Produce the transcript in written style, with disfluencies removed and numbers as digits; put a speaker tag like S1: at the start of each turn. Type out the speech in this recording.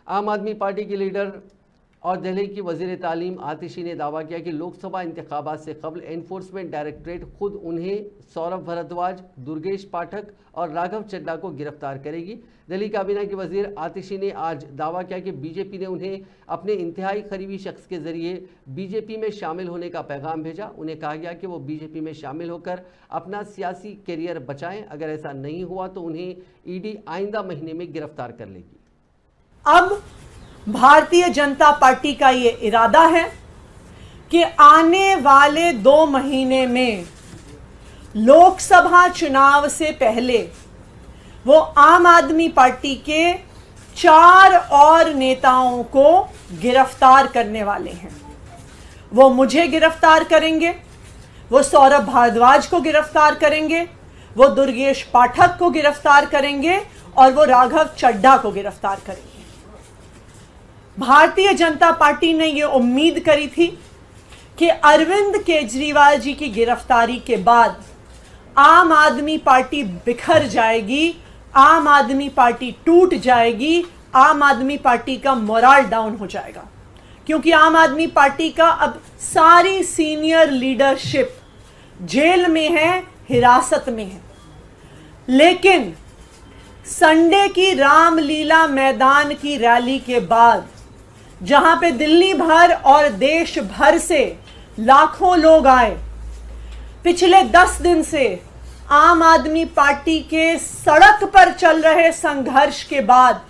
S1: आम आदमी पार्टी के लीडर और दिल्ली की वजीर तालीम आतिशी ने दावा किया कि लोकसभा इंतखाबात से कबल एनफोर्समेंट डायरेक्टरेट खुद उन्हें सौरभ भारद्वाज, दुर्गेश पाठक और राघव चड्ढा को गिरफ्तार करेगी। दिल्ली काबीना की वजीर आतिशी ने आज दावा किया कि बीजेपी ने उन्हें अपने इंतहाई करीबी शख्स के जरिए बीजेपी में शामिल होने का पैगाम भेजा। उन्हें कहा गया कि वो बीजेपी में शामिल होकर अपना सियासी करियर बचाएं। अगर ऐसा नहीं हुआ तो उन्हें ईडी आइंदा महीने में गिरफ्तार कर लेगी।
S2: अब भारतीय जनता पार्टी का ये इरादा है कि आने वाले 2 महीने में लोकसभा चुनाव से पहले वो आम आदमी पार्टी के 4 और नेताओं को गिरफ्तार करने वाले हैं। वो मुझे गिरफ्तार करेंगे, वो सौरभ भारद्वाज को गिरफ्तार करेंगे, वो दुर्गेश पाठक को गिरफ्तार करेंगे और वो राघव चड्ढा को गिरफ्तार करेंगे। भारतीय जनता पार्टी ने यह उम्मीद करी थी कि अरविंद केजरीवाल जी की गिरफ्तारी के बाद आम आदमी पार्टी बिखर जाएगी, आम आदमी पार्टी टूट जाएगी, आम आदमी पार्टी का मोराल डाउन हो जाएगा, क्योंकि आम आदमी पार्टी का अब सारी सीनियर लीडरशिप जेल में है, हिरासत में है। लेकिन संडे की रामलीला मैदान की रैली के बाद, जहां पे दिल्ली भर और देश भर से लाखों लोग आए, पिछले 10 दिन से आम आदमी पार्टी के सड़क पर चल रहे संघर्ष के बाद